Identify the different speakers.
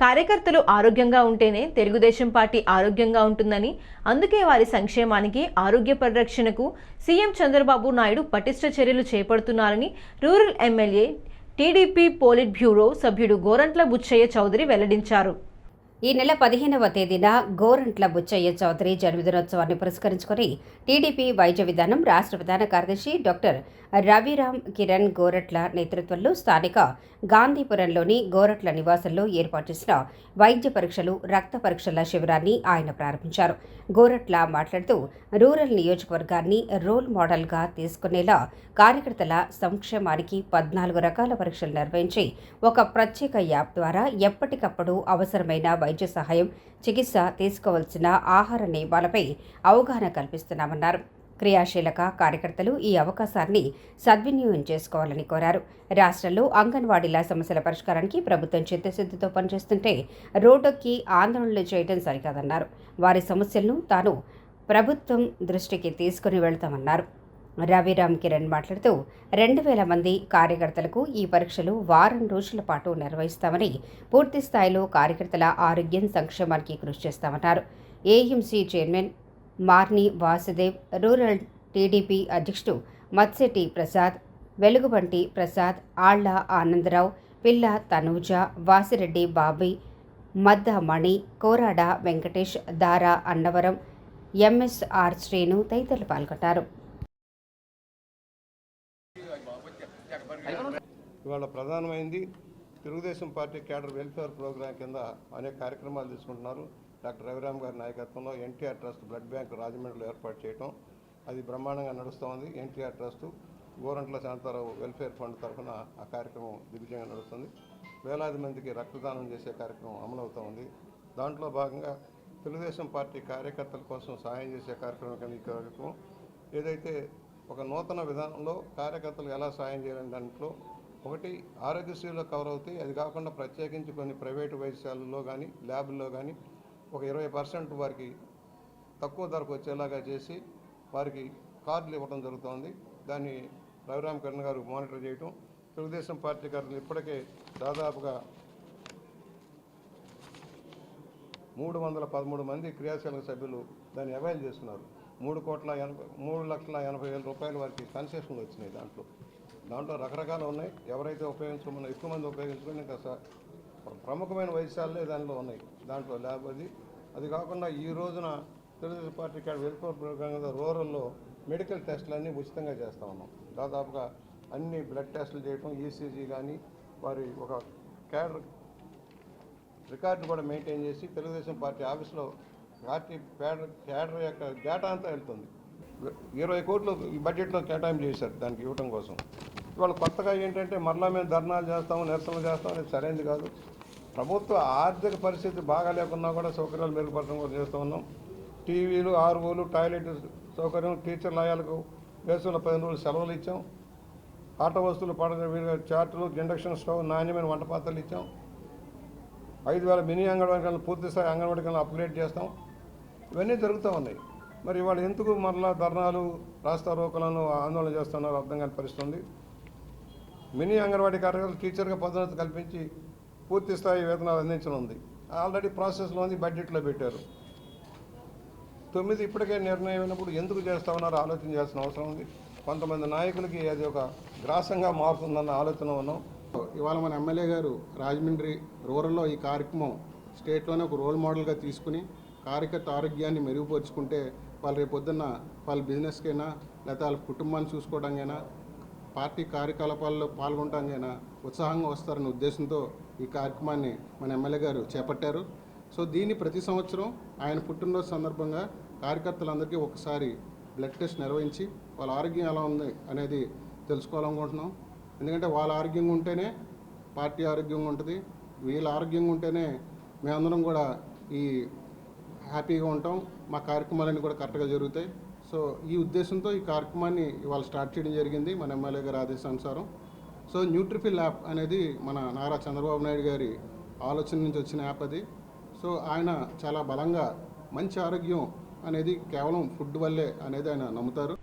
Speaker 1: కార్యకర్తలు ఆరోగ్యంగా ఉంటేనే తెలుగుదేశం పార్టీ ఆరోగ్యంగా ఉంటుందని, అందుకే వారి సంక్షేమానికి, ఆరోగ్య పరిరక్షణకు సీఎం చంద్రబాబు నాయుడు పటిష్ట చర్యలు చేపడుతున్నారని rural MLA TDP politburo సభ్యుడు గోరంట్ల బుచ్చయ్య చౌదరి వెల్లడించారు.
Speaker 2: ఈ నెల 15వ తేదీన గోరంట్ల బుచ్చయ్య చౌదరి జన్మదినోత్సవాన్ని పురస్కరించుకొని టీడీపీ వైద్య విధానం రాష్ట్ర ప్రధాన కార్యదర్శి డాక్టర్ రవిరామ్ కిరణ్ గోరట్ల నేతృత్వంలో స్థానిక గాంధీపురంలోని గోరట్ల నివాసంలో ఏర్పాటు చేసిన వైద్య పరీక్షలు, రక్త పరీక్షల శిబిరాన్ని ఆయన ప్రారంభించారు. గోరట్ల మాట్లాడుతూ రూరల్ నియోజకవర్గాన్ని రోల్ మోడల్గా తీసుకునేలా కార్యకర్తల సంక్షేమానికి 14 రకాల పరీక్షలు నిర్వహించి ఒక ప్రత్యేక యాప్ ద్వారా ఎప్పటికప్పుడు అవసరమైన వైద్య సహాయం, చికిత్స, తీసుకోవాల్సిన ఆహార నియమాలపై అవగాహన కల్పిస్తున్నామన్నారు. క్రియాశీలక కార్యకర్తలు ఈ అవకాశాన్ని సద్వినియోగం చేసుకోవాలని కోరారు. రాష్ట్రంలో అంగన్వాడీల సమస్యల పరిష్కారానికి ప్రభుత్వం చిత్తశుద్ధితో పనిచేస్తుంటే రోడ్డుకి ఆందోళనలు చేయడం సరికాదన్నారు. వారి సమస్యలను తాను ప్రభుత్వం దృష్టికి తీసుకుని వెళ్తామన్నారు. రవిరామ్ కిరణ్ మాట్లాడుతూ 2000 మంది కార్యకర్తలకు ఈ పరీక్షలు వారం రోజుల పాటు నిర్వహిస్తామని, పూర్తి స్థాయిలో కార్యకర్తల ఆరోగ్యం, సంక్షేమానికి కృషి చేస్తామన్నారు. AMC chairman Marni Vasudev, rural TDP అధ్యక్షుడు మత్సెట్టి ప్రసాద్, వెలుగుబంటి ప్రసాద్, ఆళ్ల ఆనందరావు, పిల్ల తనూజ, వాసిరెడ్డి బాబీ, మద్ద మణి, కోరాడ వెంకటేష్, దారా అన్నవరం, ఎంఎస్ఆర్ శ్రీను తదితరులు పాల్గొన్నారు.
Speaker 3: ఇవాళ ప్రధానమైంది Telugu Desam party cadre welfare program కింద అనేక కార్యక్రమాలు తీసుకుంటున్నారు. డాక్టర్ రవిరామ్ గారి నాయకత్వంలో ఎన్టీఆర్ ట్రస్ట్ బ్లడ్ బ్యాంక్ రాజమండ్రిలో ఏర్పాటు చేయడం అది బ్రహ్మాండంగా నడుస్తోంది. NTR trust Gorantla Shanta Rao welfare fund తరఫున ఆ కార్యక్రమం దిగ్విజయంగా నడుస్తుంది. వేలాది మందికి రక్తదానం చేసే కార్యక్రమం అమలవుతూ ఉంది. దాంట్లో భాగంగా తెలుగుదేశం పార్టీ కార్యకర్తల కోసం సహాయం చేసే కార్యక్రమం కింద ఈ కార్యక్రమం ఏదైతే ఒక నూతన విధానంలో కార్యకర్తలు ఎలా సాయం చేయాలని దాంట్లో ఒకటి ఆరోగ్యశ్రీలో కవర్ అవుతాయి. అది కాకుండా ప్రత్యేకించి కొన్ని ప్రైవేటు వైద్యశాలల్లో కానీ ల్యాబుల్లో కానీ ఒక 20% వారికి తక్కువ ధరకు వచ్చేలాగా చేసి వారికి కార్డులు ఇవ్వడం జరుగుతోంది. దాన్ని రవిరామ్ కిరణ్ గారు మానిటర్ చేయటం, తెలుగుదేశం పార్టీ కార్డులు ఇప్పటికే దాదాపుగా 313 మంది క్రియాశీలక సభ్యులు దాన్ని అవైల్ చేస్తున్నారు. 3,80,000 రూపాయల వారికి కన్సెషన్లు వచ్చినాయి. దాంట్లో రకరకాలు ఉన్నాయి. ఎవరైతే ఉపయోగించుకోమన్నా ఎక్కువ మంది ఉపయోగించుకొని ఇంకా ప్రముఖమైన వైద్యశాలలే దానిలో ఉన్నాయి. దాంట్లో ల్యాబ్ అది కాకుండా ఈ రోజున తెలుగుదేశం పార్టీ వెల్ఫేర్ ప్రోగ్రాం రూరల్లో మెడికల్ టెస్టులన్నీ ఉచితంగా చేస్తూ ఉన్నాం. దాదాపుగా అన్ని బ్లడ్ టెస్టులు చేయటం, ఈసీజీ కానీ వారి ఒక రికార్డు కూడా మెయింటైన్ చేసి తెలుగుదేశం పార్టీ ఆఫీస్లో పార్టీ క్యాడర్ యొక్క డేటా అంతా వెళ్తుంది. 20 కోట్లు ఈ బడ్జెట్లో కేటాయింపు చేశారు దానికి ఇవ్వటం కోసం. ఇవాళ కొత్తగా ఏంటంటే మరలా మేము ధర్నాలు చేస్తాము, నిరసనలు చేస్తాం అనేది సరైనది కాదు. ప్రభుత్వ ఆర్థిక పరిస్థితి బాగా లేకున్నా కూడా సౌకర్యాలు మెరుగుపరచడం కూడా చేస్తూ ఉన్నాం. టీవీలు, ఆర్ఓలు, టాయిలెట్ సౌకర్యం, టీచర్ లయాలకు వేసవిలో 15 రోజులు సెలవులు ఇచ్చాం. ఆట వస్తువులు, చార్టులు, ఇండక్షన్ స్టవ్, నాణ్యమైన వంట పాత్రలు ఇచ్చాం. 5,000 మినీ అంగన్వాడీ పూర్తిస్థాయి అంగన్వాడీ అప్గ్రేడ్ చేస్తాం. ఇవన్నీ జరుగుతూ ఉన్నాయి. మరి ఇవాళ ఎందుకు మరలా ధర్నాలు, రాస్తా రోకలను ఆందోళన చేస్తున్నారు అర్థం కాని పరిస్థితి ఉంది. మినీ అంగన్వాడీ కార్యకర్తలు టీచర్గా పదోన్నతి కల్పించి పూర్తి స్థాయి వేతనాలు అందించనుంది. ఆల్రెడీ ప్రాసెస్లో ఉంది, బడ్జెట్లో పెట్టారు. 9 ఇప్పటికే నిర్ణయం అయినప్పుడు ఎందుకు చేస్తా ఉన్నారో ఆలోచన చేయాల్సిన అవసరం ఉంది. కొంతమంది నాయకులకి అది ఒక గ్రాసంగా మారుతుందన్న ఆలోచన ఉన్నాం.
Speaker 4: ఇవాళ మన ఎమ్మెల్యే గారు రాజమండ్రి రూరల్లో ఈ కార్యక్రమం స్టేట్లోనే ఒక రోల్ మోడల్గా తీసుకుని కార్యకర్త ఆరోగ్యాన్ని మెరుగుపరుచుకుంటే వాళ్ళు రేపొద్దున్న వాళ్ళ బిజినెస్కైనా లేకపోతే వాళ్ళ కుటుంబాన్ని చూసుకోవడానికైనా పార్టీ కార్యకలాపాల్లో పాల్గొనడానికైనా ఉత్సాహంగా వస్తారనే ఉద్దేశంతో ఈ కార్యక్రమాన్ని మన ఎమ్మెల్యే గారు చేపట్టారు. సో దీన్ని ప్రతి సంవత్సరం ఆయన పుట్టినరోజు సందర్భంగా కార్యకర్తలందరికీ ఒకసారి బ్లడ్ టెస్ట్ నిర్వహించి వాళ్ళ ఆరోగ్యం ఎలా ఉంది అనేది తెలుసుకోవాలనుకుంటున్నాం. ఎందుకంటే వాళ్ళ ఆరోగ్యంగా ఉంటేనే పార్టీ ఆరోగ్యంగా ఉంటుంది. వీళ్ళ ఆరోగ్యంగా ఉంటేనే మేమందరం కూడా ఈ హ్యాపీగా ఉంటాం. మా కార్యక్రమాలన్నీ కూడా కరెక్ట్గా జరుగుతాయి. సో ఈ ఉద్దేశంతో ఈ కార్యక్రమాన్ని ఇవాళ స్టార్ట్ చేయడం జరిగింది మన ఎమ్మెల్యే గారి ఆదేశానుసారం. సో న్యూట్రిఫిల్ యాప్ అనేది మన నారా చంద్రబాబు నాయుడు గారి ఆలోచన నుంచి వచ్చిన యాప్ అది. సో ఆయన చాలా బలంగా మంచి ఆరోగ్యం అనేది కేవలం ఫుడ్ వల్లే అనేది ఆయన నమ్ముతారు.